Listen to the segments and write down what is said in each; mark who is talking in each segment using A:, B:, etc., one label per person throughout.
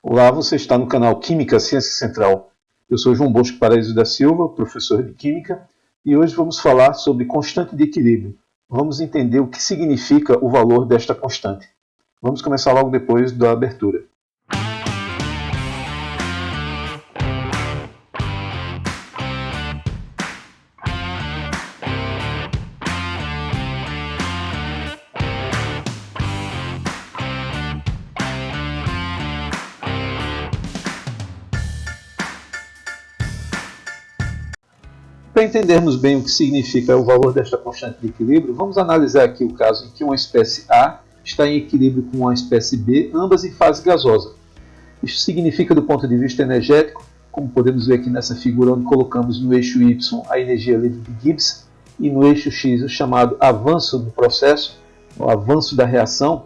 A: Olá, você está no canal Química Ciência Central. Eu sou João Bosco Paraíso da Silva, professor de Química, e hoje vamos falar sobre constante de equilíbrio. Vamos entender o que significa o valor desta constante. Vamos começar logo depois da abertura. Para entendermos bem o que significa o valor desta constante de equilíbrio, vamos analisar aqui o caso em que uma espécie A está em equilíbrio com uma espécie B, ambas em fase gasosa. Isso significa, do ponto de vista energético, como podemos ver aqui nessa figura, onde colocamos no eixo Y a energia livre de Gibbs e no eixo X o chamado avanço do processo, o avanço da reação,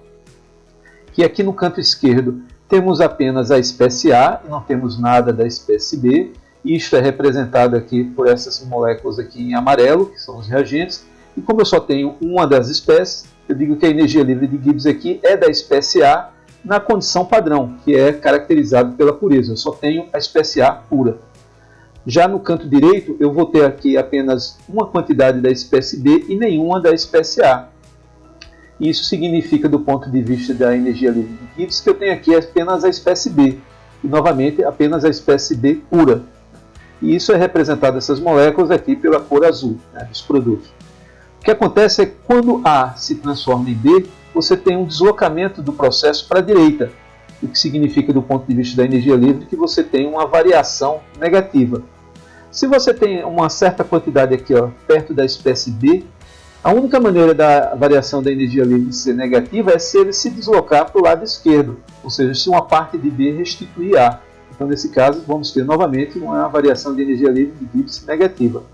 A: que aqui no canto esquerdo temos apenas a espécie A e não temos nada da espécie B. Isto é representado aqui por essas moléculas aqui em amarelo, que são os reagentes. E como eu só tenho uma das espécies, eu digo que a energia livre de Gibbs aqui é da espécie A na condição padrão, que é caracterizado pela pureza. Eu só tenho a espécie A pura. Já no canto direito, eu vou ter aqui apenas uma quantidade da espécie B e nenhuma da espécie A. Isso significa, do ponto de vista da energia livre de Gibbs, que eu tenho aqui apenas a espécie B. E, novamente, apenas a espécie B pura. E isso é representado, essas moléculas, aqui pela cor azul, dos produtos. O que acontece é que quando A se transforma em B, você tem um deslocamento do processo para a direita, o que significa, do ponto de vista da energia livre, que você tem uma variação negativa. Se você tem uma certa quantidade aqui, perto da espécie B, a única maneira da variação da energia livre ser negativa é se ele se deslocar para o lado esquerdo, ou seja, se uma parte de B restituir A. Então, nesse caso, vamos ter novamente uma variação de energia livre de Gibbs negativa.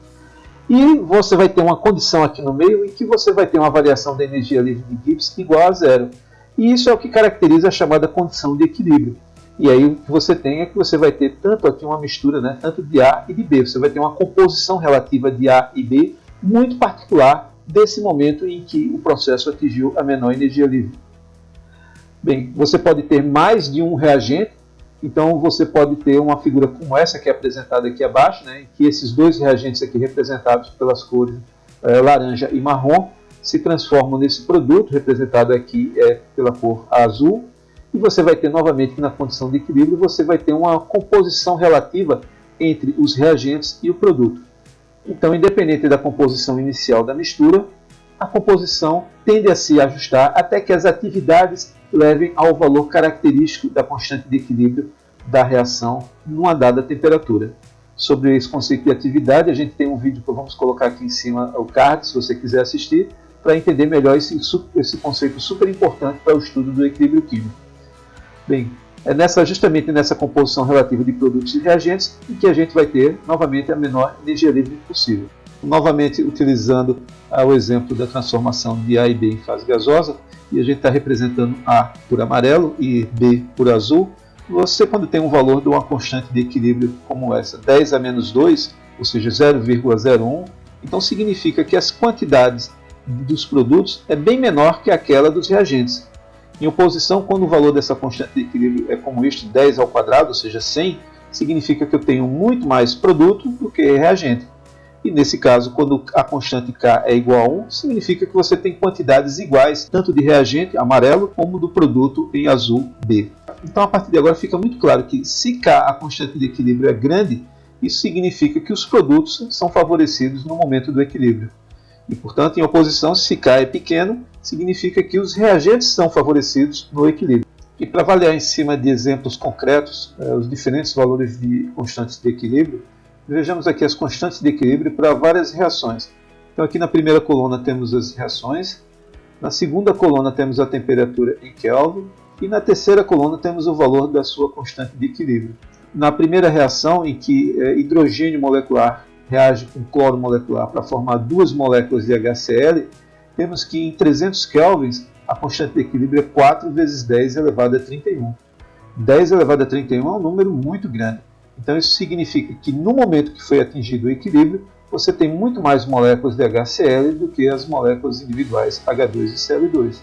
A: E você vai ter uma condição aqui no meio em que você vai ter uma variação da energia livre de Gibbs igual a zero. E isso é o que caracteriza a chamada condição de equilíbrio. E aí o que você tem é que você vai ter tanto aqui uma mistura, tanto de A e de B. Você vai ter uma composição relativa de A e B muito particular desse momento em que o processo atingiu a menor energia livre. Bem, você pode ter mais de um reagente. Então você pode ter uma figura como essa que é apresentada aqui abaixo, em que esses dois reagentes aqui representados pelas cores laranja e marrom se transformam nesse produto, representado aqui pela cor azul, e você vai ter novamente que na condição de equilíbrio você vai ter uma composição relativa entre os reagentes e o produto. Então, independente da composição inicial da mistura, a composição tende a se ajustar até que as atividades levem ao valor característico da constante de equilíbrio da reação numa dada temperatura. Sobre esse conceito de atividade, a gente tem um vídeo que vamos colocar aqui em cima o card, se você quiser assistir, para entender melhor esse conceito super importante para o estudo do equilíbrio químico. Bem, é justamente nessa composição relativa de produtos e reagentes em que a gente vai ter novamente a menor energia livre possível. Novamente utilizando o exemplo da transformação de A e B em fase gasosa, e a gente está representando A por amarelo e B por azul. Você, quando tem um valor de uma constante de equilíbrio como essa, 10 a menos 2, ou seja, 0,01, então significa que as quantidades dos produtos é bem menor que aquela dos reagentes. Em oposição, quando o valor dessa constante de equilíbrio é como este, 10 ao quadrado, ou seja, 100, significa que eu tenho muito mais produto do que reagente. E nesse caso, quando a constante K é igual a 1, significa que você tem quantidades iguais, tanto de reagente amarelo, como do produto em azul B. Então, a partir de agora, fica muito claro que se K, a constante de equilíbrio, é grande, isso significa que os produtos são favorecidos no momento do equilíbrio. E, portanto, em oposição, se K é pequeno, significa que os reagentes são favorecidos no equilíbrio. E para avaliar em cima de exemplos concretos os diferentes valores de constantes de equilíbrio, vejamos aqui as constantes de equilíbrio para várias reações. Então aqui na primeira coluna temos as reações, na segunda coluna temos a temperatura em Kelvin e na terceira coluna temos o valor da sua constante de equilíbrio. Na primeira reação, em que hidrogênio molecular reage com cloro molecular para formar duas moléculas de HCl, temos que em 300 kelvins a constante de equilíbrio é 4 vezes 10 elevado a 31. 10 elevado a 31 é um número muito grande. Então isso significa que no momento que foi atingido o equilíbrio, você tem muito mais moléculas de HCl do que as moléculas individuais H2 e Cl2.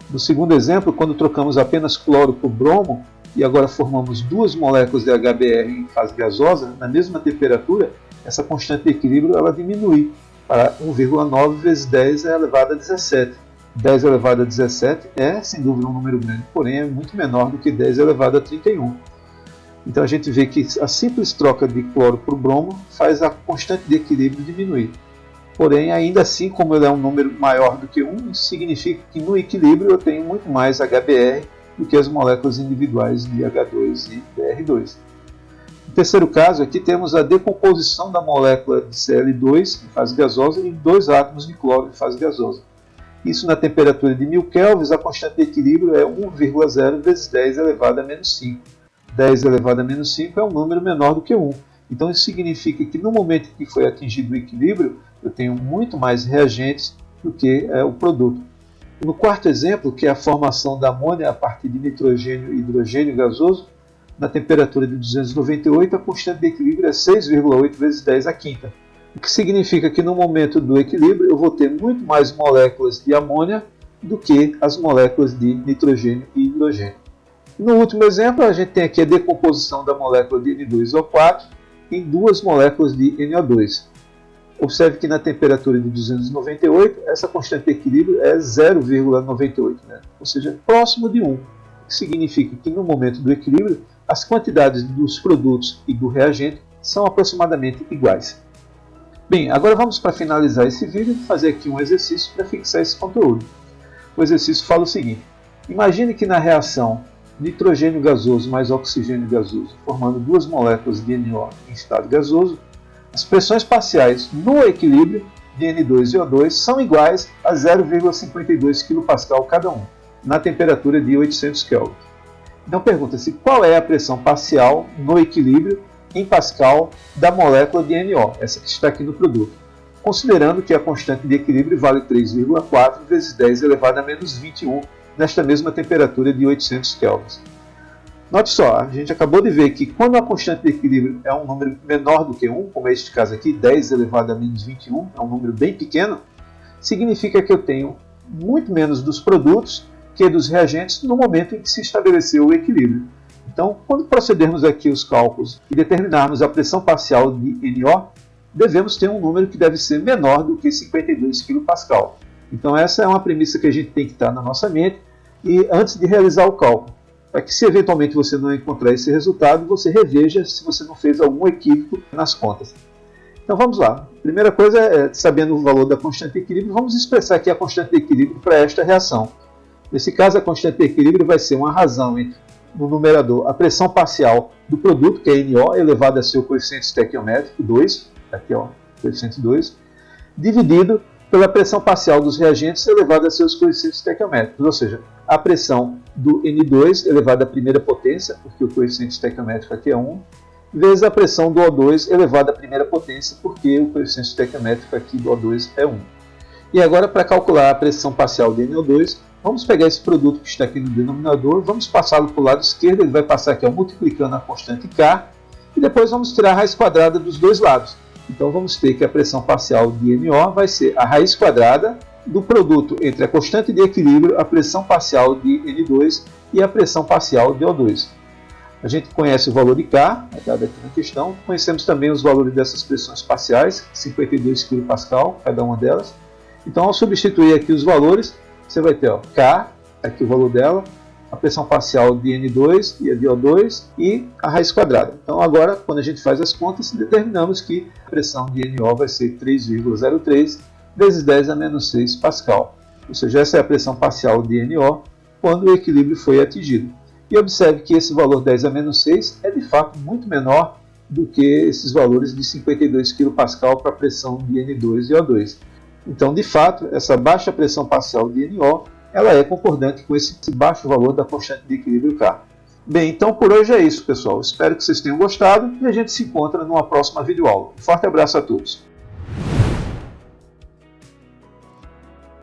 A: No segundo exemplo, quando trocamos apenas cloro por bromo, e agora formamos duas moléculas de HBr em fase gasosa, na mesma temperatura, essa constante de equilíbrio ela diminui para 1,9 vezes 10 elevado a 17. 10 elevado a 17 é, sem dúvida, um número grande, porém é muito menor do que 10 elevado a 31. Então a gente vê que a simples troca de cloro por bromo faz a constante de equilíbrio diminuir. Porém, ainda assim, como ele é um número maior do que 1, isso significa que no equilíbrio eu tenho muito mais HBr do que as moléculas individuais de H2 e Br2. No terceiro caso, aqui temos a decomposição da molécula de Cl2 em fase gasosa em 2 átomos de cloro em fase gasosa. Isso na temperatura de 1000 kelvins, a constante de equilíbrio é 1,0 vezes 10 elevado a menos 5. 10 elevado a menos 5 é um número menor do que 1. Então isso significa que no momento que foi atingido o equilíbrio, eu tenho muito mais reagentes do que o produto. No quarto exemplo, que é a formação da amônia a partir de nitrogênio e hidrogênio gasoso, na temperatura de 298, a constante de equilíbrio é 6,8 vezes 10 a quinta. O que significa que no momento do equilíbrio eu vou ter muito mais moléculas de amônia do que as moléculas de nitrogênio e hidrogênio. No último exemplo, a gente tem aqui a decomposição da molécula de N2O4 em duas moléculas de NO2. Observe que na temperatura de 298, essa constante de equilíbrio é 0,98, né? Ou seja, próximo de 1. O que significa que no momento do equilíbrio, as quantidades dos produtos e do reagente são aproximadamente iguais. Bem, agora vamos, para finalizar esse vídeo, fazer aqui um exercício para fixar esse conteúdo. O exercício fala o seguinte: imagine que na reação nitrogênio gasoso mais oxigênio gasoso, formando duas moléculas de NO em estado gasoso, as pressões parciais no equilíbrio de N2 e O2 são iguais a 0,52 kPa cada um, na temperatura de 800 Kelvin. Então pergunta-se qual é a pressão parcial no equilíbrio em Pascal da molécula de NO, essa que está aqui no produto, considerando que a constante de equilíbrio vale 3,4 vezes 10 elevado a menos 21 nesta mesma temperatura de 800 kelvins. Note só, a gente acabou de ver que quando a constante de equilíbrio é um número menor do que 1, como é este caso aqui, 10 elevado a menos 21, é um número bem pequeno, significa que eu tenho muito menos dos produtos que dos reagentes no momento em que se estabeleceu o equilíbrio. Então, quando procedermos aqui os cálculos e determinarmos a pressão parcial de NO, devemos ter um número que deve ser menor do que 52 kPa. Então essa é uma premissa que a gente tem que estar na nossa mente e antes de realizar o cálculo, para que se eventualmente você não encontrar esse resultado, você reveja se você não fez algum equívoco nas contas. Então vamos lá. Primeira coisa é, sabendo o valor da constante de equilíbrio, vamos expressar aqui a constante de equilíbrio para esta reação. Nesse caso, a constante de equilíbrio vai ser uma razão entre, no numerador, a pressão parcial do produto, que é NO, elevado a seu coeficiente estequiométrico, 2, aqui ó, coeficiente 2, dividido pela pressão parcial dos reagentes elevada a seus coeficientes estequiométricos, ou seja, a pressão do N2 elevada à primeira potência, porque o coeficiente estequiométrico aqui é 1, vezes a pressão do O2 elevada à primeira potência, porque o coeficiente estequiométrico aqui do O2 é 1. E agora, para calcular a pressão parcial de NO2, vamos pegar esse produto que está aqui no denominador, vamos passá-lo para o lado esquerdo, ele vai passar aqui ó, multiplicando a constante K, e depois vamos tirar a raiz quadrada dos dois lados. Então vamos ter que a pressão parcial de NO vai ser a raiz quadrada do produto entre a constante de equilíbrio, a pressão parcial de N2 e a pressão parcial de O2. A gente conhece o valor de K, dado aqui na questão, conhecemos também os valores dessas pressões parciais, 52 kPa cada uma delas. Então ao substituir aqui os valores, você vai ter ó, K, aqui o valor dela, a pressão parcial de N2 e a de O2 e a raiz quadrada. Então agora, quando a gente faz as contas, determinamos que a pressão de NO vai ser 3,03 vezes 10 a menos 6 Pascal. Ou seja, essa é a pressão parcial de NO quando o equilíbrio foi atingido. E observe que esse valor 10 a menos 6 é de fato muito menor do que esses valores de 52 kPa para a pressão de N2 e O2. Então, de fato, essa baixa pressão parcial de NO ela é concordante com esse baixo valor da constante de equilíbrio K. Bem, então por hoje é isso, pessoal. Espero que vocês tenham gostado e a gente se encontra numa próxima videoaula. Um forte abraço a todos.